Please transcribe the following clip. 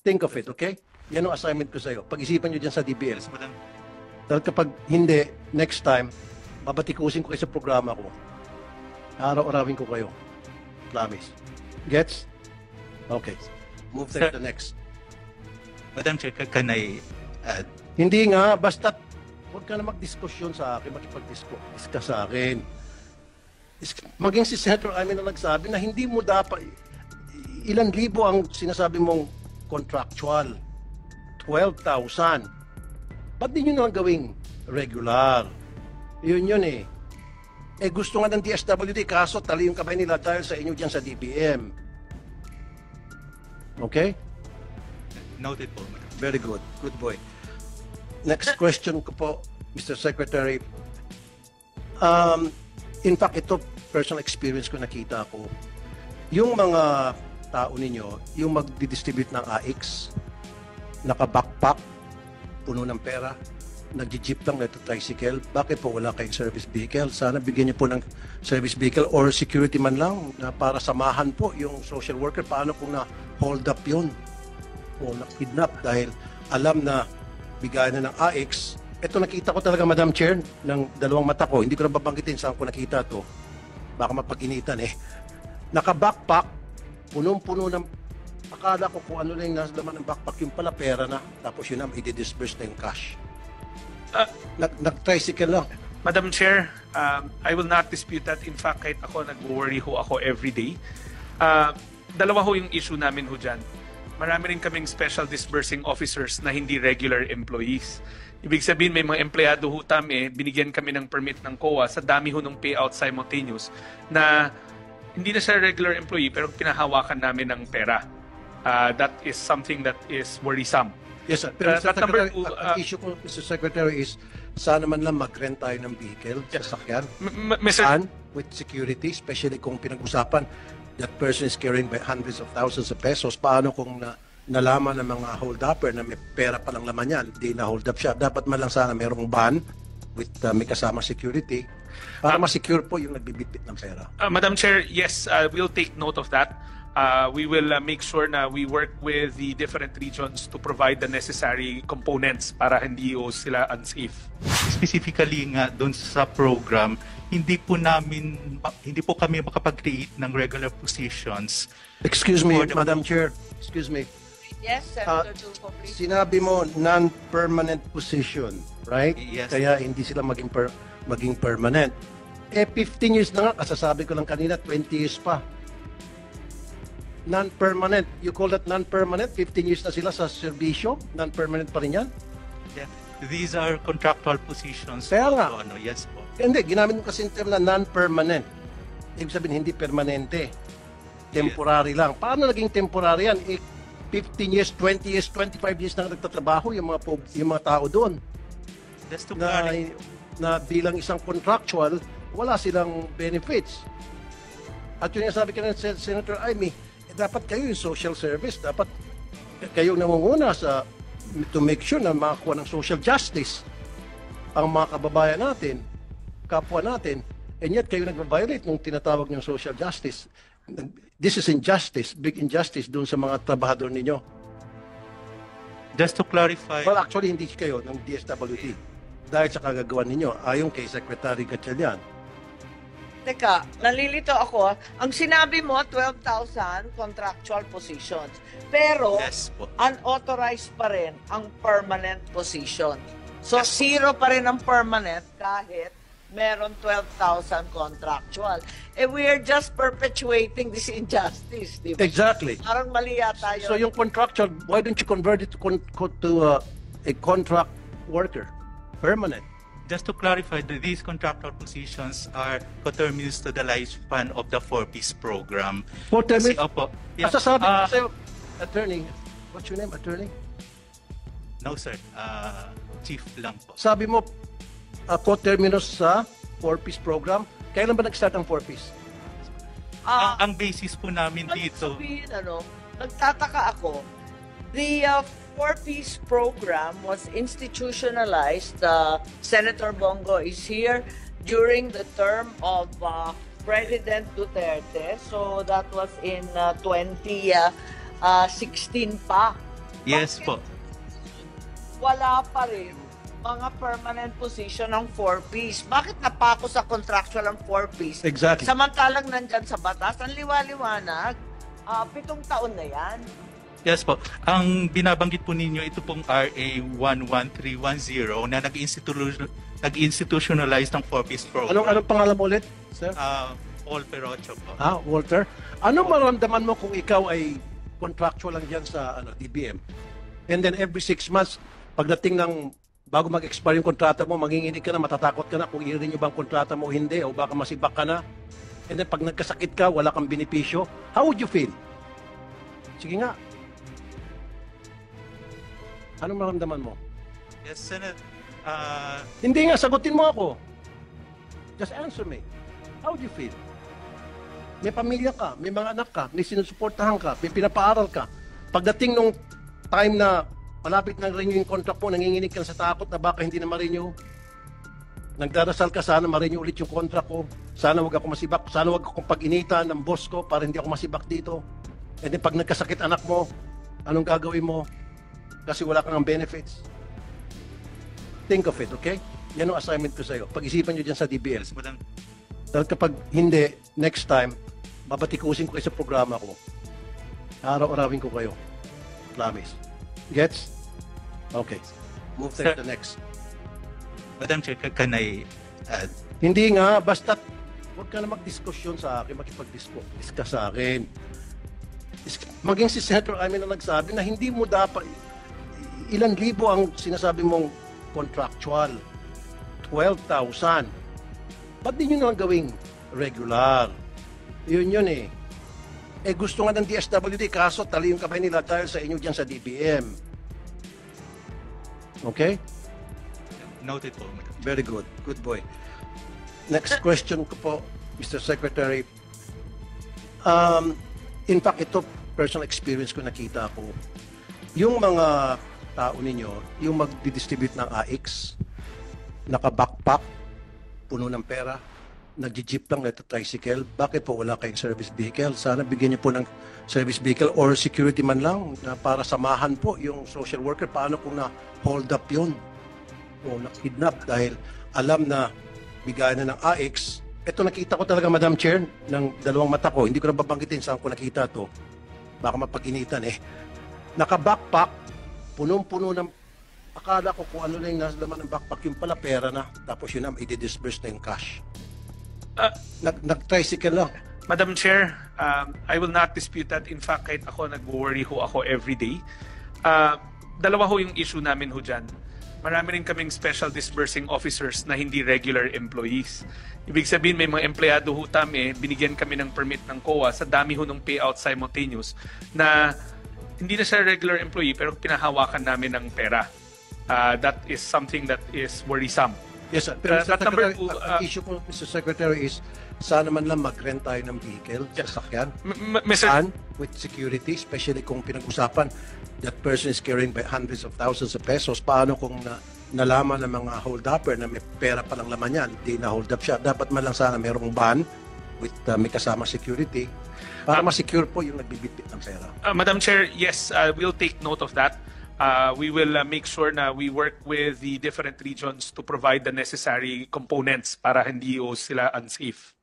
Think of it, okay? Yan ang assignment ko sa'yo. Pag-isipan nyo dyan sa DBL. Yes, Madam. Dahil kapag hindi, next time, babatikusin ko kayo sa programa ko. Araw-arawin ko kayo. Promise. Gets? Okay. Move to the next. Madam Chair, can I add? Hindi nga, basta huwag ka na magdiskusyon sa akin, makipag-discuss sa akin. Maging si Senator Amy na nagsabi na hindi mo dapat, ilan libo ang sinasabi mong contractual? 12,000. Ba't di nyo naman gawing regular? Yun eh. Eh gusto nga ng DSWD, kaso tali yung kamay nila dahil sa inyo dyan sa DBM. Okay? Noted po, Madam. Very good. Good boy. Next question ko po, Mr. Secretary. In fact, ito, personal experience ko nakita ko. Yung mga tao ninyo, yung magdi-distribute ng AX, naka-backpack, puno ng pera, nag-jeep lang na ito tricycle, bakit po wala kayong service vehicle? Sana bigyan niyo po ng service vehicle or security man lang na para samahan po yung social worker. Paano kung na-hold up yun o na-kidnap dahil alam na bigayan na ng AX. Ito nakita ko talaga, Madam Chair, ng dalawang mata ko. Hindi ko na babanggitin saan ko nakita to. Baka mapag-initan eh. Naka-backpack, punong-puno ng, akala ko kung ano lang yung nasa laman ng backpack, yung pala pera na. Tapos yun na, i-disburse na yung cash. Nag-tricycle lang. Madam Chair, I will not dispute that. In fact, kahit ako, nag-worry ho ako every day. Dalawa ho yung issue namin ho dyan. Marami rin kaming special disbursing officers na hindi regular employees. Ibig sabihin, may mga empleyado ho binigyan kami ng permit ng COA sa dami ho ng payout simultaneous na hindi na siya regular employee pero pinahawakan namin ng pera. That is something that is worrisome. Yes, sir. Pero Mr. Secretary, two, ang issue ko, Mr. Secretary, is sana man lang mag-rent tayo ng vehicle, sasakyan. Mr. With security, especially kung pinag-usapan that person is carrying by hundreds of thousands of pesos. Paano kung nalaman ng mga hold-upper na may pera palang laman yan, hindi na-hold up siya. Dapat man lang sana mayroong ban with may kasama security para ma-secure po yung nagbibitbit ng pera. Madam Chair, yes, we'll take note of that. We will make sure na we work with the different regions to provide the necessary components para hindi sila unsafe. Specifically nga doon sa program, hindi po kami makapag-create ng regular positions. Excuse me, Madam Chair. Excuse me. Yes, Senator Tulfo, please. Sinabi mo non-permanent position, right? Yes. Kaya hindi sila maging permanent. 15 years na nga, kasasabi ko lang kanina, 20 years pa. Non-permanent. You call that non-permanent? 15 years na sila sa serbisyo? Non-permanent pa rin yan? Yeah. These are contractual positions. Kaya nga. Yes po. Hindi, ginamit mo kasi yung term na non-permanent. Ibig sabihin, hindi permanente. Temporary lang. Paano naging temporary yan? 15 years, 20 years, 25 years na nagtatrabaho yung mga tao doon. Just to Na bilang isang contractual, wala silang benefits. At yun yung sabi ka ng Senator Amy, dapat kayo yung social service, dapat kayong namumuna to make sure na makakuha ng social justice ang mga kababayan natin, kapwa natin, and yet kayo nag-violate ng tinatawag ng social justice. This is injustice, big injustice doon sa mga trabahador ninyo. Just to clarify. Well, actually, hindi kayo ng DSWD dahil sa kagagawa ninyo, ayon kay Secretary Gatchalian. Teka, nalilito ako. Ang sinabi mo, 12,000 contractual positions. Pero, Yes po. unauthorized pa rin ang permanent position. So, zero pa rin ang permanent kahit meron 12,000 contractual. We are just perpetuating this injustice, di ba? Exactly. Parang mali yata yun. So yung contractual, why don't you convert it to a contract worker? Permanent. Just to clarify, these contractual positions are coterminous to the lifespan of the 4-piece program. Coterminous? Opo. Yeah. Sasabi ko sa'yo, attorney, what's your name, attorney? No, sir. Chief lang po. Sabi mo, coterminous sa 4-piece program. Kailan ba nag-start ang 4-piece? Ang basis po namin dito. Sabihin, nagtataka ako. The 4-piece program was institutionalized. Senator Bongo is here during the term of President Duterte. So that was in 2016 pa. Yes po. Wala pa rin mga permanent position ng 4Ps. Bakit napako sa contractual ang 4Ps? Exactly. Samantalang nandyan sa batas, ang liwaliwanag, 7 taon na yan. Yes po. Ang binabanggit po ninyo, ito pong RA 11310 na nag-institutionalize ng 4Ps program. Anong pangalan mo ulit, sir? Paul Perocho po. Walter. Anong maramdaman mo kung ikaw ay contractual lang dyan sa DBM? And then every 6 months, pagdating ng bago mag-expire yung kontrata mo, manginginig ka na, matatakot ka na kung i-renew ba ang kontrata mo o hindi, o baka masibak ka na. And then pag nagkasakit ka, wala kang benepisyo, how would you feel? Sige nga. Anong maramdaman mo? Yes, Senator. Hindi nga, sagutin mo ako. Just answer me. How would you feel? May pamilya ka, may mga anak ka, may sinusuportahan ka, may pinapaaral ka. Pagdating nung time na malapit na renew yung contract mo, nanginginig ka sa takot na baka hindi na ma-renew. Nagdarasal ka, sana ma-renew ulit yung contract ko. Sana wag ako masibak, sana wag akong pag-initan ng boss ko para hindi ako masibak dito. And then pag nagkasakit anak mo, anong gagawin mo? Kasi wala kang benefits. Think of it, okay? Yan ang assignment ko sa'yo. Pag-isipan nyo dyan sa DBL. Yes, Madam. Dahil kapag hindi, next time, babatikusin ko kayo sa programa ko. Araw-arawin ko kayo. Promise. Gets? Okay. Move to Sir. the next. Madam Chair, can I add? Hindi nga, basta huwag ka na mag-diskusyon sa akin, makipag-discuss sa akin. Maging si Senator Amin na nagsabi na hindi mo dapat, ilan libo ang sinasabi mong contractual? 12,000. Ba't di nyo nalang gawing regular? Yun eh. Eh gusto nga ng DSWD, kaso tali yung kamay nila dahil sa inyo dyan sa DBM. Okay? Noted po, Madam. Very good. Good boy. Next question ko po, Mr. Secretary. In fact, ito, personal experience ko, nakita ko. Yung mga tao ninyo, yung magdi-distribute ng AX, naka-backpack, puno ng pera, nag-jeep lang, tricycle, bakit po wala kayong service vehicle? Sana bigyan niyo po ng service vehicle or security man lang na para samahan po yung social worker. Paano kung na-hold up yun o na-kidnap dahil alam na bigyan na ng AX. Ito nakita ko talaga, Madam Chair, ng dalawang mata ko. Hindi ko na babanggitin saan ko nakita to. Baka mapag-initan eh. Naka-backpack, punong-puno ng, akala ko kung ano na yung nasa laman ng backpack, yung pala pera na. Tapos yun na, i-disburse na yung cash. Nag-tricycle lang. Madam Chair, I will not dispute that. In fact, kahit ako, nag-worry ho ako every day. Dalawa ho yung issue namin ho dyan. Marami rin kaming special disbursing officers na hindi regular employees. Ibig sabihin, may mga empleyado ho binigyan kami ng permit ng COA sa dami ho ng payout simultaneous na hindi na siya regular employee pero pinahawakan namin ng pera. That is something that is worrisome. Yes, sir. Pero Mr. But number Secretary, two, ang issue ko, Mr. Secretary, is sana man lang mag-rent tayo ng vehicle, sasakyan. Mr. And with security, especially kung pinag-usapan that person is carrying by hundreds of thousands of pesos. Paano kung nalaman ng mga hold-upper na may pera palang laman yan, di na-hold up siya. Dapat man lang sana mayroong van with may kasama security para ma-secure po yung nagbibitbit ng pera. Madam Chair, yes, we'll take note of that. We will make sure na we work with the different regions to provide the necessary components para hindi sila unsafe.